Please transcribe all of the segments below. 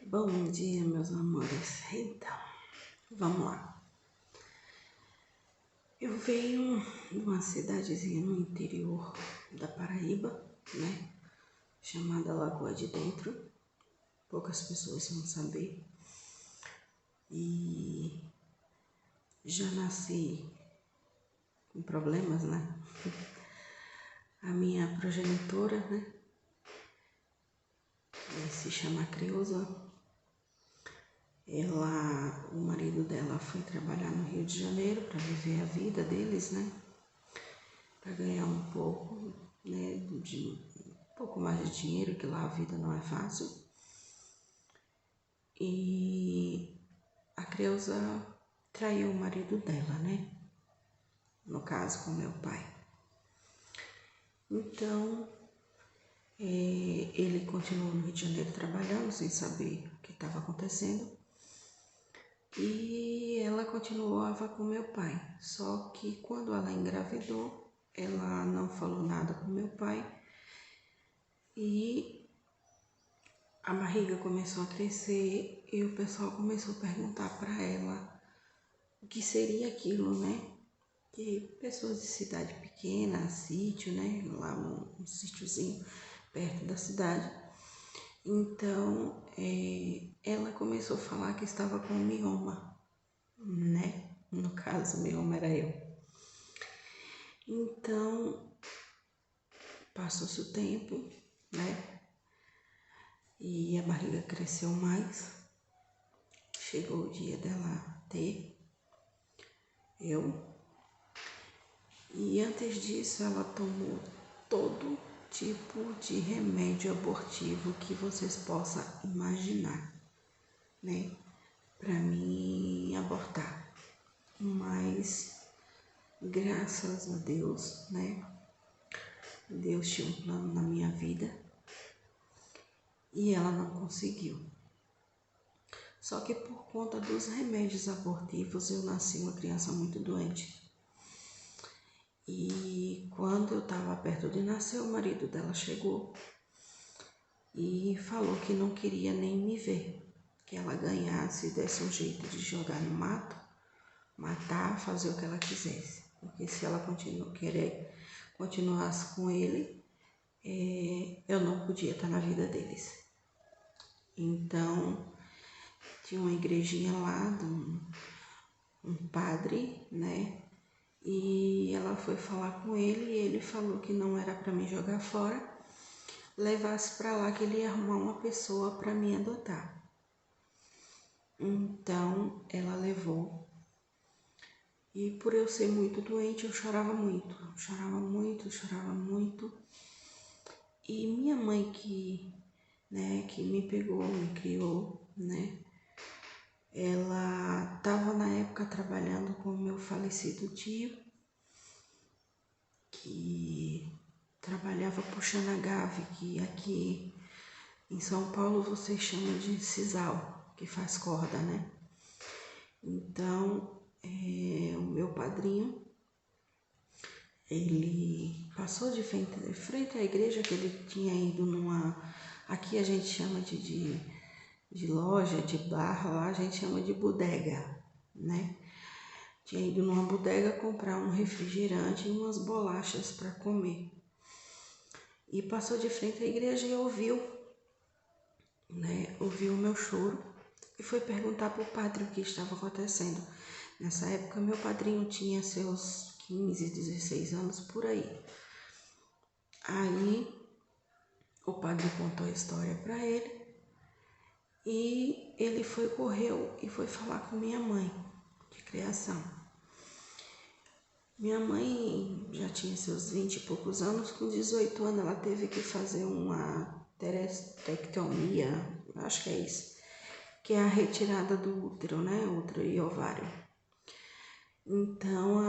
Bom dia, meus amores. Então, vamos lá. Eu venho de uma cidadezinha no interior da Paraíba, né? Chamada Lagoa de Dentro. Poucas pessoas vão saber. E já nasci com problemas, né? A minha progenitora, né? Se chama Creuza. O marido dela foi trabalhar no Rio de Janeiro para viver a vida deles, né? Para ganhar um pouco, né? Um pouco mais de dinheiro, que lá a vida não é fácil. E a Creuza traiu o marido dela, né? No caso, com meu pai. Então, ele continuou no Rio de Janeiro trabalhando, sem saber o que estava acontecendo. E ela continuava com meu pai, só que quando ela engravidou, ela não falou nada com meu pai e a barriga começou a crescer e o pessoal começou a perguntar para ela o que seria aquilo, né? Que pessoas de cidade pequena, sítio, né? Lá um sítiozinho perto da cidade. Então, ela começou a falar que estava com mioma, né? No caso, mioma era eu. Então, passou-se o tempo, né? E a barriga cresceu mais. Chegou o dia dela ter eu. E antes disso, ela tomou todo tipo de remédio abortivo que vocês possam imaginar, né? Para mim abortar. Mas, graças a Deus, né? Deus tinha um plano na minha vida e ela não conseguiu. Só que por conta dos remédios abortivos, eu nasci uma criança muito doente. E quando eu estava perto de nascer, o marido dela chegou e falou que não queria nem me ver, que ela ganhasse e desse um jeito de jogar no mato, matar, fazer o que ela quisesse. Porque se ela continuasse com ele, eu não podia estar na vida deles. Então, tinha uma igrejinha lá de um padre, né? E ela foi falar com ele e ele falou que não era para me jogar fora, levasse para lá que ele ia arrumar uma pessoa para me adotar. Então, ela levou. E por eu ser muito doente, eu chorava muito. E minha mãe que me pegou, me criou, né? Ela estava na época trabalhando com o meu falecido tio, que trabalhava puxando a gave, que aqui em São Paulo vocês chamam de sisal, que faz corda, né? Então, o meu padrinho, ele passou de frente à igreja que ele tinha ido aqui a gente chama de loja, de bar, lá a gente chama de bodega, né? Tinha ido numa bodega comprar um refrigerante e umas bolachas para comer. E passou de frente à igreja e ouviu, né? Ouviu o meu choro e foi perguntar para o padre o que estava acontecendo. Nessa época, meu padrinho tinha seus 15, 16 anos, por aí. Aí, o padre contou a história para ele e ele correu e foi falar com minha mãe de criação. Minha mãe já tinha seus 20 e poucos anos, com 18 anos ela teve que fazer uma terectomia, acho que é isso, que é a retirada do útero, né, útero e ovário. Então,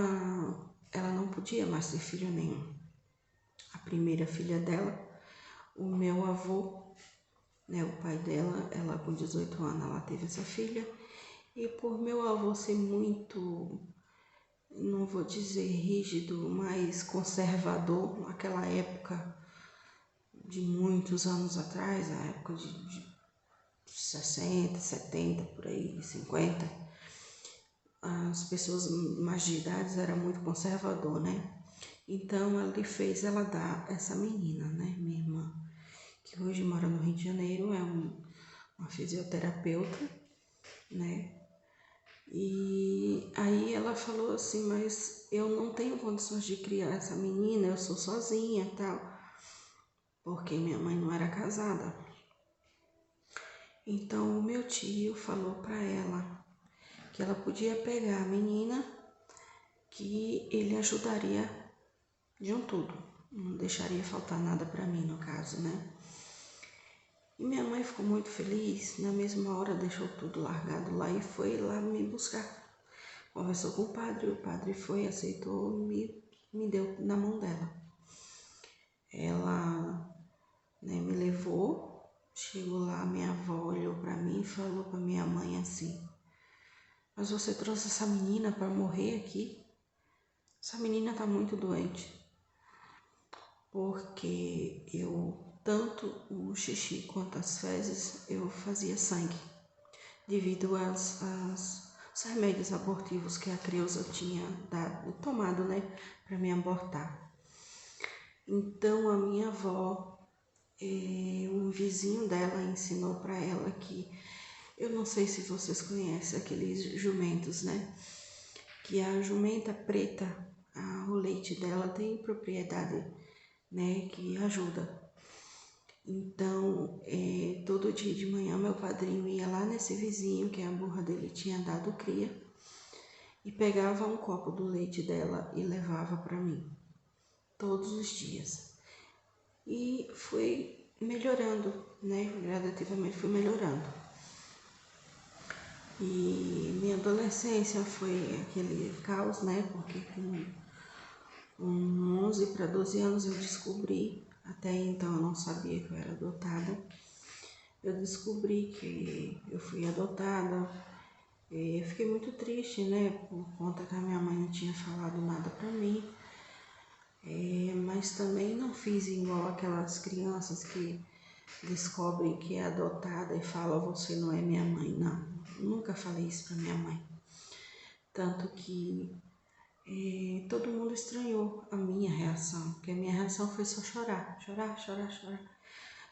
ela não podia mais ter filho nenhum. A primeira filha dela, o meu avô, né, o pai dela, ela com 18 anos, ela teve essa filha. E por meu avô ser muito, não vou dizer rígido, mas conservador, naquela época de muitos anos atrás, a época de 60, 70, por aí, 50, as pessoas mais de idade eram muito conservador, né? Então, ele fez ela dar essa menina, né, minha irmã, que hoje mora no Rio de Janeiro, é uma fisioterapeuta, né? E aí ela falou assim, mas eu não tenho condições de criar essa menina, eu sou sozinha e tal, porque minha mãe não era casada. Então o meu tio falou para ela que ela podia pegar a menina, que ele ajudaria de um tudo, não deixaria faltar nada para mim no caso, né? E minha mãe ficou muito feliz, na mesma hora deixou tudo largado lá e foi lá me buscar. Conversou com o padre foi, aceitou e me deu na mão dela. Ela, né, me levou, chegou lá, minha avó olhou para mim e falou para minha mãe assim, mas você trouxe essa menina para morrer aqui? Essa menina tá muito doente. Porque tanto o xixi quanto as fezes, eu fazia sangue, devido aos remédios abortivos que a Creuza tinha tomado, né, para me abortar. Então, a minha avó, um vizinho dela ensinou para ela que, eu não sei se vocês conhecem aqueles jumentos, né, que a jumenta preta, o leite dela tem propriedade, né, que ajuda. Então, todo dia de manhã meu padrinho ia lá nesse vizinho, que a burra dele tinha dado cria, e pegava um copo do leite dela e levava para mim, todos os dias. E fui melhorando, né, gradativamente fui melhorando. E minha adolescência foi aquele caos, né, porque com 11 para 12 anos eu descobri, até então eu não sabia que eu era adotada, eu descobri que eu fui adotada. Eu fiquei muito triste, né, por conta que a minha mãe não tinha falado nada pra mim, mas também não fiz igual aquelas crianças que descobrem que é adotada e falam, você não é minha mãe. Não, nunca falei isso pra minha mãe. Tanto que todo mundo estranhou a minha reação, porque a minha reação foi só chorar, chorar, chorar, chorar.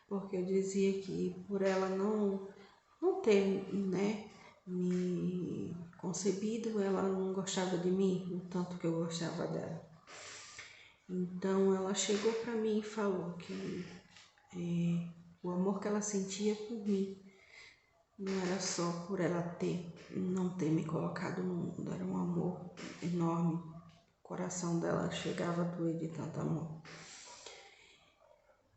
Porque eu dizia que por ela não ter, né, me concebido, ela não gostava de mim, o tanto que eu gostava dela. Então ela chegou para mim e falou que o amor que ela sentia por mim não era só por ela não ter me colocado no mundo, era um amor enorme. O coração dela chegava a doer de tanto amor.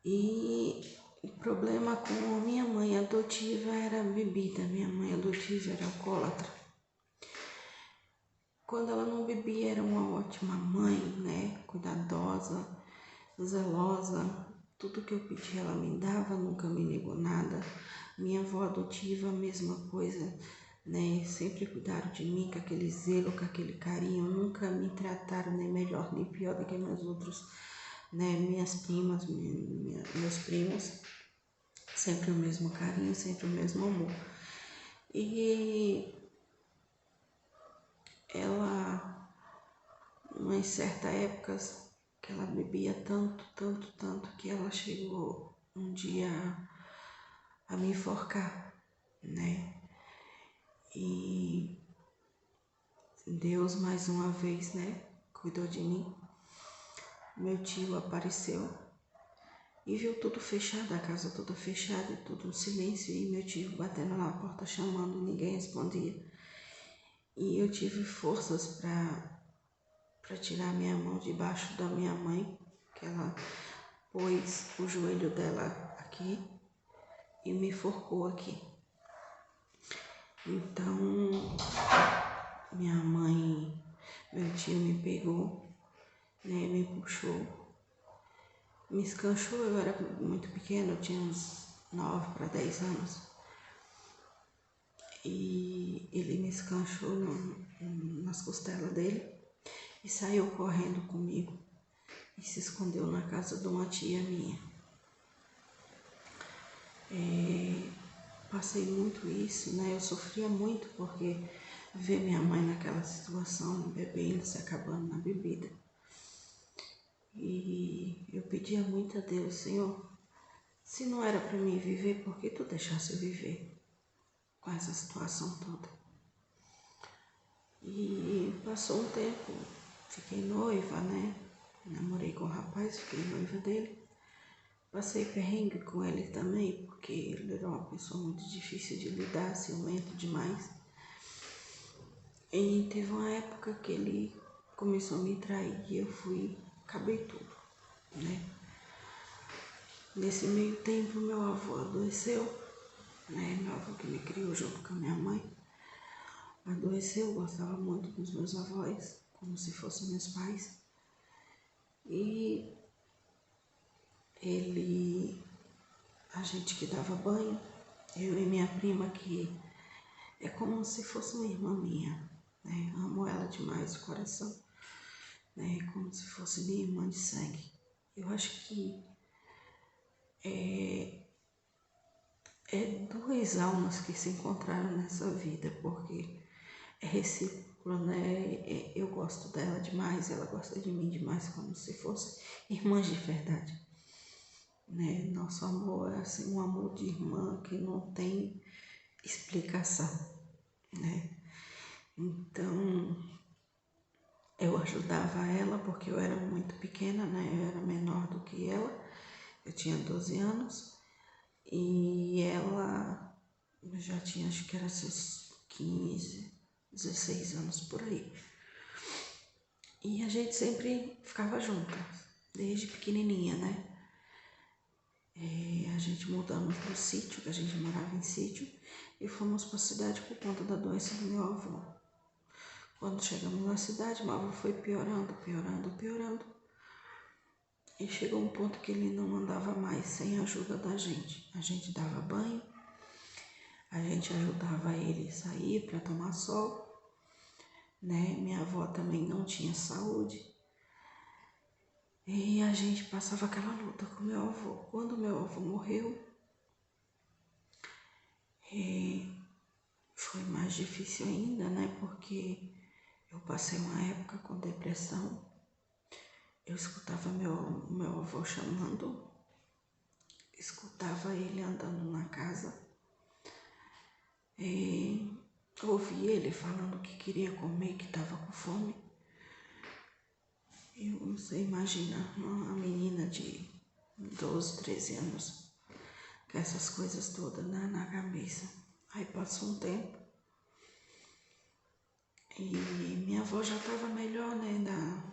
E o problema com a minha mãe adotiva era a bebida. Minha mãe adotiva era alcoólatra. Quando ela não bebia, era uma ótima mãe, né? Cuidadosa, zelosa. Tudo que eu pedia ela me dava, nunca me negou nada. Minha avó adotiva, a mesma coisa, né? Sempre cuidaram de mim com aquele zelo, com aquele carinho. Nunca me trataram nem melhor nem pior do que meus outros, né? Minhas primas, meus primos. Sempre o mesmo carinho, sempre o mesmo amor. E ela, em certas épocas, que ela bebia tanto, tanto, tanto, que ela chegou um dia a me enforcar, né? E Deus, mais uma vez, né, cuidou de mim. Meu tio apareceu e viu tudo fechado, a casa toda fechada e tudo um silêncio. E meu tio batendo na porta, chamando, ninguém respondia. E eu tive forças para tirar minha mão debaixo da minha mãe, que ela pôs o joelho dela aqui e me enforcou aqui. Então, meu tio me pegou, né, me puxou, me escanchou. Eu era muito pequena, eu tinha uns 9 para 10 anos. E ele me escanchou nas costelas dele e saiu correndo comigo e se escondeu na casa de uma tia minha. passei muito isso, né? Eu sofria muito porque ver minha mãe naquela situação, bebendo, se acabando na bebida. E eu pedia muito a Deus, Senhor, se não era para mim viver, por que tu deixasse eu viver com essa situação toda? E passou um tempo, fiquei noiva, né? Namorei com o rapaz, fiquei noiva dele. Passei perrengue com ele também, porque ele era uma pessoa muito difícil de lidar, ciumento demais. E teve uma época que ele começou a me trair e eu acabei tudo, né? Nesse meio tempo, meu avô adoeceu, né? Meu avô que me criou junto com a minha mãe, adoeceu, gostava muito dos meus avós, como se fossem meus pais. E a gente que dava banho, eu e minha prima, que é como se fosse uma irmã minha, né? Amo ela demais de coração, né? Como se fosse minha irmã de sangue. Eu acho que é duas almas que se encontraram nessa vida, porque é recíproco, né? Eu gosto dela demais, ela gosta de mim demais, como se fossem irmãs de verdade, né? Nosso amor é assim, um amor de irmã que não tem explicação, né? Então, eu ajudava ela porque eu era muito pequena, né? Eu era menor do que ela, eu tinha 12 anos e ela já tinha, acho que era seus 15, 16 anos por aí. E a gente sempre ficava junta, desde pequenininha, né? A gente mudamos do sítio, que a gente morava em sítio, e fomos para a cidade por conta da doença do meu avô. Quando chegamos na cidade, meu avô foi piorando. E chegou um ponto que ele não andava mais sem a ajuda da gente. A gente dava banho, a gente ajudava ele a sair para tomar sol, né? Minha avó também não tinha saúde. E a gente passava aquela luta com meu avô. Quando meu avô morreu, foi mais difícil ainda, né? Porque eu passei uma época com depressão. Eu escutava meu avô chamando, escutava ele andando na casa, ouvi ele falando que queria comer, que estava com fome. Você imagina uma menina de 12, 13 anos com essas coisas todas, né, na cabeça. Aí passou um tempo e minha avó já estava melhor, né?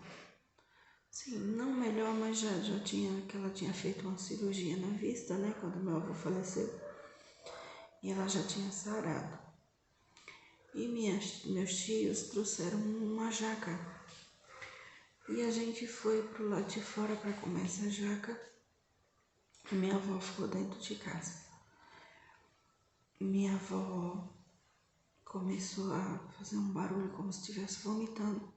Sim, não melhor, mas já tinha, que ela tinha feito uma cirurgia na vista, né? Quando meu avô faleceu. E ela já tinha sarado. E meus tios trouxeram uma jaca. E a gente foi pro lado de fora para comer essa jaca. E minha avó ficou dentro de casa. Minha avó começou a fazer um barulho como se estivesse vomitando.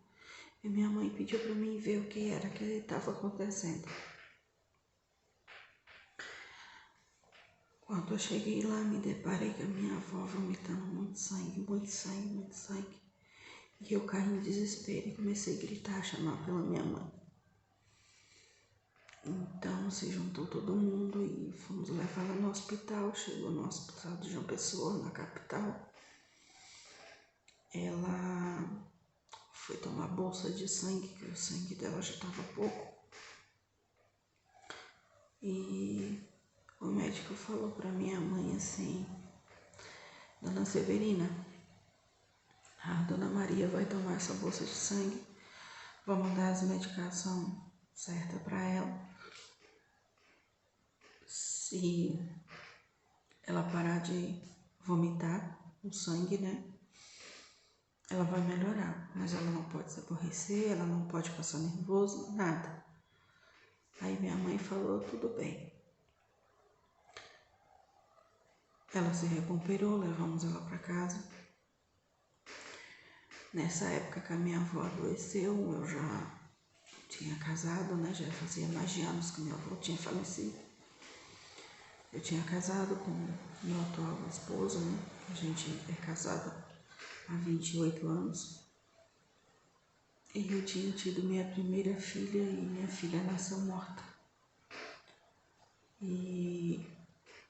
E minha mãe pediu para mim ver o que era que estava acontecendo. Quando eu cheguei lá, me deparei com a minha avó vomitando muito sangue. E eu caí em desespero e comecei a gritar, a chamar pela minha mãe. Então se juntou todo mundo e fomos levá-la no hospital. Chegou no hospital de João Pessoa, na capital. Ela foi tomar bolsa de sangue, que o sangue dela já estava pouco. E o médico falou para minha mãe assim: Dona Severina, a Dona Maria vai tomar essa bolsa de sangue, vamos dar as medicações certas para ela. Se ela parar de vomitar o sangue, né, ela vai melhorar, mas ela não pode se aborrecer, ela não pode passar nervoso, nada. Aí minha mãe falou, tudo bem. Ela se recuperou, levamos ela para casa. Nessa época que a minha avó adoeceu, eu já tinha casado, né? Já fazia mais de anos que meu avô tinha falecido. Eu tinha casado com meu atual esposo, né? A gente é casado há 28 anos. E eu tinha tido minha primeira filha e minha filha nasceu morta. E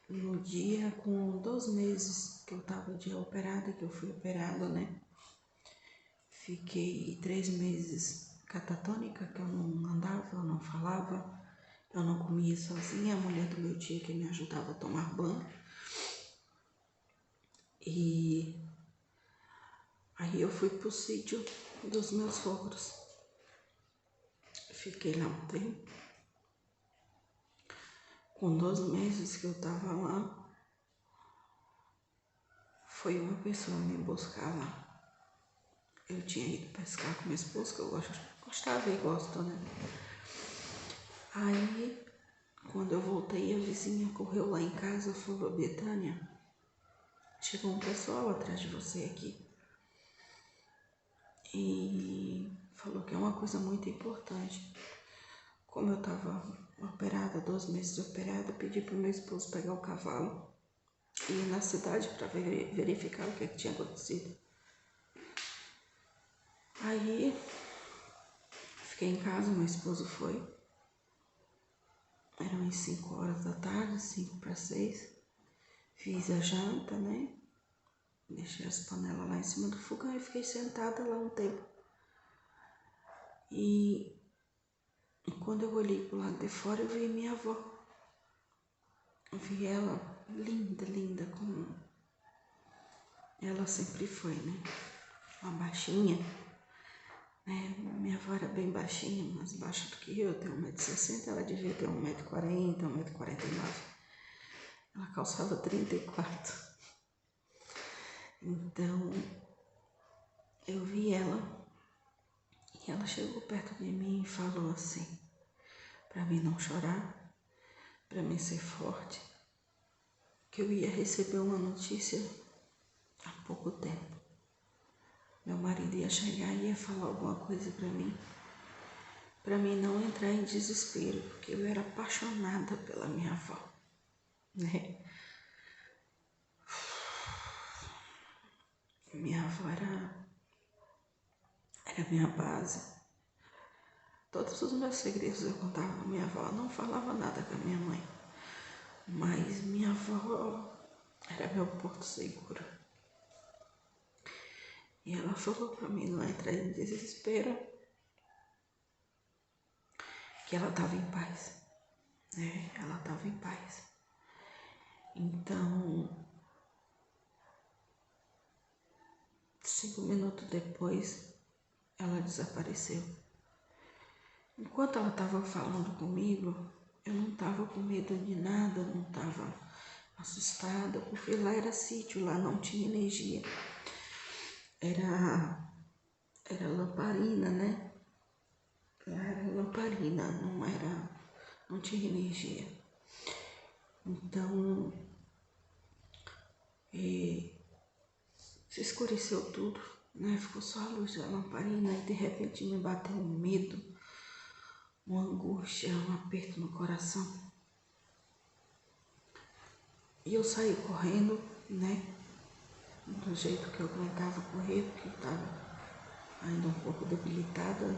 no dia, com 2 meses que eu estava de operada, que eu fui operada, né? Fiquei 3 meses catatônica, que eu não andava, eu não falava, eu não comia sozinha. A mulher do meu tio que me ajudava a tomar banho. E aí eu fui pro sítio dos meus sogros. Fiquei lá um tempo. Com 2 meses que eu tava lá, foi uma pessoa me buscar lá. Eu tinha ido pescar com meu esposo, que eu gostava e gosto, né? Aí, quando eu voltei, a vizinha correu lá em casa e falou: Betânia, chegou um pessoal atrás de você aqui. E falou que é uma coisa muito importante. Como eu estava operada, 2 meses operada, pedi para o meu esposo pegar o cavalo e ir na cidade para verificar o que tinha acontecido. Aí, fiquei em casa, meu esposo foi. Eram as 5 horas da tarde, 5 para 6. Fiz a janta, né? Deixei as panelas lá em cima do fogão e fiquei sentada lá um tempo. E quando eu olhei pro lado de fora, eu vi minha avó. Eu vi ela linda, linda, como ela sempre foi, né? Uma baixinha, né? Minha avó era bem baixinha, mais baixa do que eu tenho 1,60 m, ela devia ter 1,40 m, 1,49 m. Ela calçava 34. Então, eu vi ela e ela chegou perto de mim e falou assim, para mim não chorar, para mim ser forte, que eu ia receber uma notícia há pouco tempo. Meu marido ia chegar e ia falar alguma coisa para mim não entrar em desespero, porque eu era apaixonada pela minha avó, né? Minha avó era minha base. Todos os meus segredos eu contava com minha avó. Eu não falava nada com a minha mãe, mas minha avó era meu porto seguro. E ela falou para mim não entrar em desespero, que ela estava em paz, né? Ela estava em paz. Então, 5 minutos depois, ela desapareceu. Enquanto ela estava falando comigo, eu não estava com medo de nada, não estava assustada, porque lá era sítio, lá não tinha energia. Era lamparina, né? Lá era lamparina, não tinha energia. Então, se escureceu tudo, né? Ficou só a luz da lamparina e de repente me bateu um medo, uma angústia, um aperto no coração. E eu saí correndo, né? Do jeito que eu aguentava correr, porque eu estava ainda um pouco debilitada.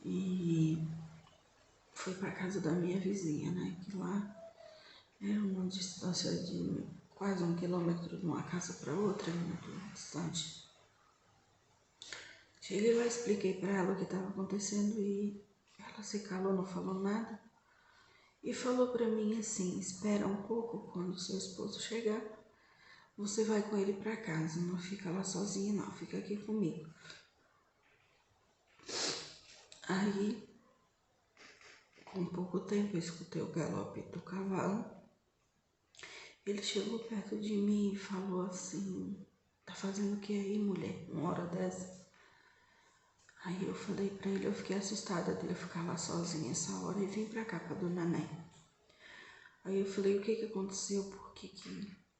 E fui para casa da minha vizinha, né? Que lá era uma distância de quase 1 quilômetro de uma casa para outra, muito distante. Cheguei lá, expliquei para ela o que estava acontecendo e ela se calou, não falou nada. E falou para mim assim, espera um pouco, quando seu esposo chegar, você vai com ele para casa, não fica lá sozinha não, fica aqui comigo. Aí, com pouco tempo, eu escutei o galope do cavalo. Ele chegou perto de mim e falou assim, tá fazendo o que aí, mulher, uma hora dessa? Aí eu falei pra ele, eu fiquei assustada dele ficar lá sozinha essa hora e vim pra cá, pra Dona Né. Aí eu falei, o que aconteceu? Por que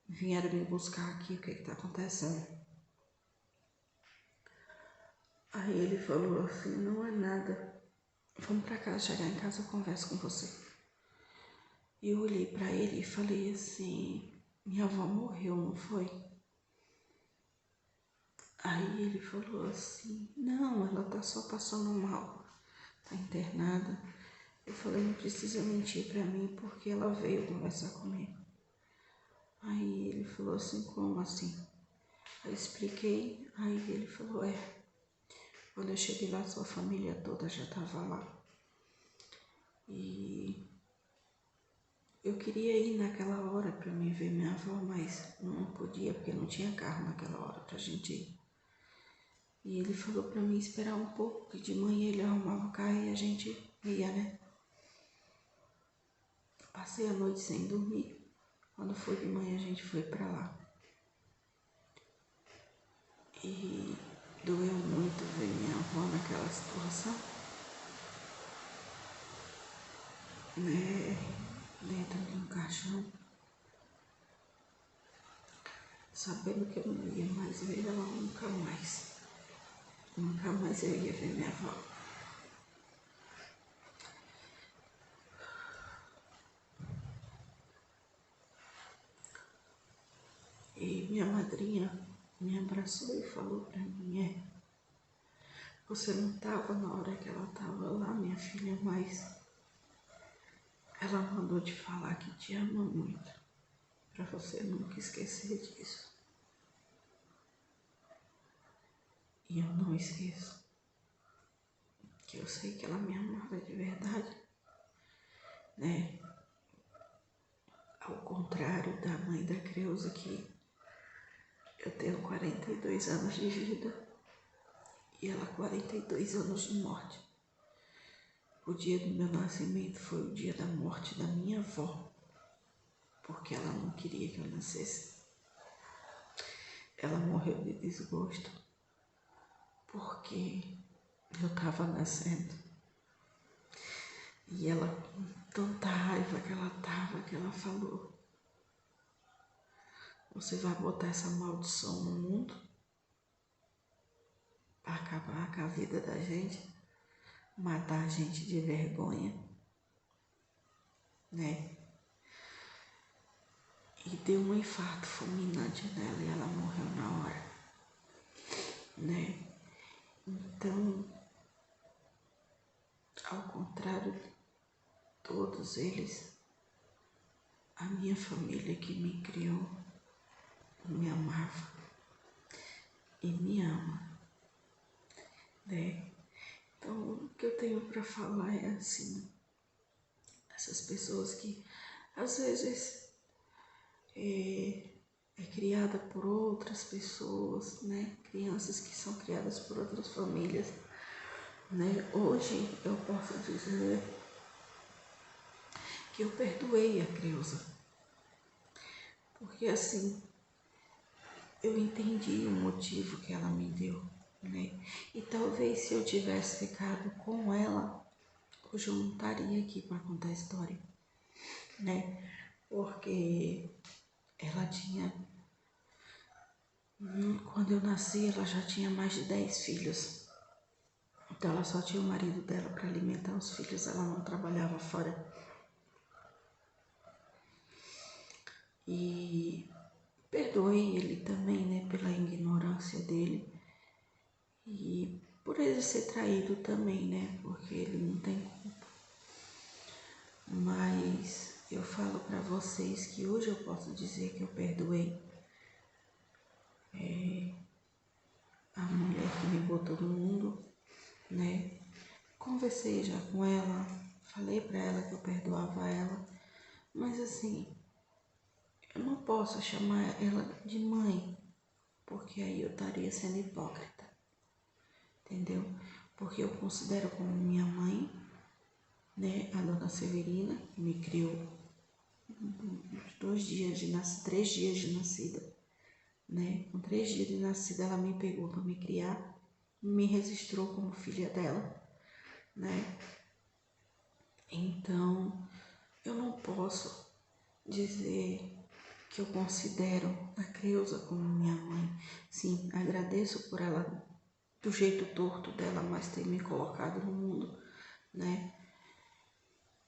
vieram me buscar aqui? O que tá acontecendo? Aí ele falou assim, não é nada. Vamos pra casa, chegar em casa eu converso com você. E eu olhei para ele e falei assim, minha avó morreu, não foi? Aí ele falou assim, não, ela tá só passando mal, tá internada. Eu falei, não precisa mentir para mim porque ela veio conversar comigo. Aí ele falou assim, como assim? Eu expliquei, aí ele falou, quando eu cheguei lá, sua família toda já estava lá. E eu queria ir naquela hora para me ver minha avó, mas não podia porque não tinha carro naquela hora pra gente ir. E ele falou para mim esperar um pouco, que de manhã ele arrumava o carro e a gente ia, né? Passei a noite sem dormir. Quando foi de manhã a gente foi para lá. E doeu muito ver minha avó naquela situação, né? Dentro de um caixão, sabendo que eu não ia mais ver ela nunca mais. Nunca mais eu ia ver minha avó. E minha madrinha me abraçou e falou para mim, você não estava na hora que ela estava lá, minha filha, mas ela mandou te falar que te ama muito, para você nunca esquecer disso. E eu não esqueço, que eu sei que ela me amava de verdade, né? Ao contrário da mãe da Creuza, que eu tenho 42 anos de vida e ela 42 anos de morte. O dia do meu nascimento foi o dia da morte da minha avó, porque ela não queria que eu nascesse. Ela morreu de desgosto, porque eu estava nascendo. E ela, com tanta raiva que ela estava, que ela falou, você vai botar essa maldição no mundo para acabar com a vida da gente, matar a gente de vergonha, né? E deu um infarto fulminante nela e ela morreu na hora, né? Então, ao contrário de todos eles, a minha família que me criou me amava e me ama, né? Então, o que eu tenho para falar é assim, essas pessoas que às vezes é criada por outras pessoas, né? Crianças que são criadas por outras famílias, né? Hoje eu posso dizer que eu perdoei a Creuza, porque assim, eu entendi o motivo que ela me deu, né? E talvez se eu tivesse ficado com ela, hoje eu não estaria aqui para contar a história, né? Porque ela tinha, quando eu nasci, ela já tinha mais de 10 filhos. Então ela só tinha o marido dela para alimentar os filhos, ela não trabalhava fora. E perdoei ele também, né, pela ignorância dele e por ele ser traído também, né, porque ele não tem culpa. Mas eu falo para vocês que hoje eu posso dizer que eu perdoei a mulher que me botou no mundo, né? Conversei já com ela, falei para ela que eu perdoava ela, mas assim, eu não posso chamar ela de mãe, porque aí eu estaria sendo hipócrita, entendeu? Porque eu considero como minha mãe, né, a dona Severina, que me criou uns 3 dias de nascida, né? Com 3 dias de nascida ela me pegou para me criar, me registrou como filha dela, né? Então, eu não posso dizer que eu considero a Creuza como minha mãe. Sim, agradeço por ela, do jeito torto dela, mas ter me colocado no mundo, né?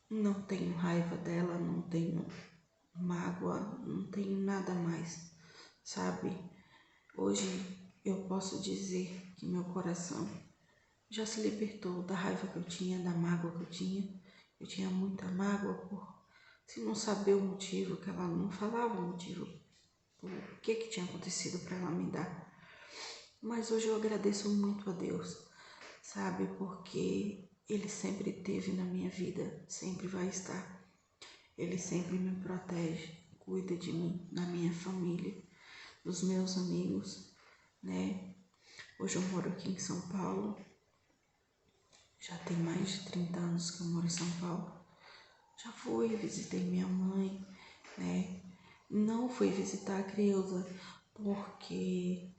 Não tenho raiva dela, não tenho mágoa, não tenho nada mais, sabe? Hoje eu posso dizer que meu coração já se libertou da raiva que eu tinha, da mágoa que eu tinha. Eu tinha muita mágoa por se não saber o motivo, que ela não falava o motivo, o que tinha acontecido para ela me dar. Mas hoje eu agradeço muito a Deus, sabe? Porque Ele sempre esteve na minha vida, sempre vai estar. Ele sempre me protege, cuida de mim, da minha família, dos meus amigos, né? Hoje eu moro aqui em São Paulo, já tem mais de 30 anos que eu moro em São Paulo. Já fui, visitei minha mãe, né? Não fui visitar a Creuza porque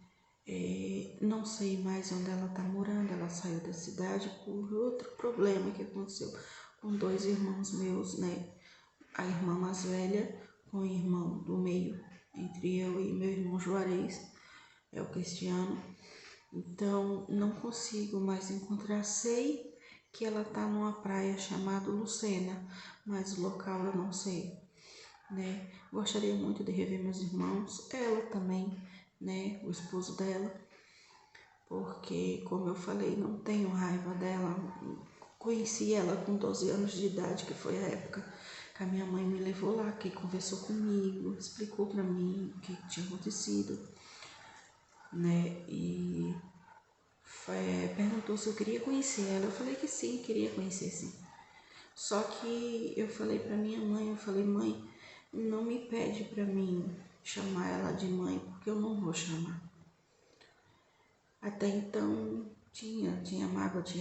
não sei mais onde ela está morando. Ela saiu da cidade por outro problema que aconteceu com 2 irmãos meus, né? A irmã mais velha com o irmão do meio, entre eu e meu irmão Juarez, é o Cristiano. Então, não consigo mais encontrar. Sei que ela está numa praia chamada Lucena, mas o local eu não sei, né? Gostaria muito de rever meus irmãos, ela também, né? O esposo dela, porque, como eu falei, não tenho raiva dela. Conheci ela com 12 anos de idade, que foi a época que a minha mãe me levou lá, que conversou comigo, explicou para mim o que tinha acontecido, né? E perguntou se eu queria conhecer ela. Eu falei que sim, queria conhecer sim. Só que eu falei para minha mãe, eu falei, mãe, não me pede para mim chamar ela de mãe, porque eu não vou chamar. Até então tinha mágoa, tinha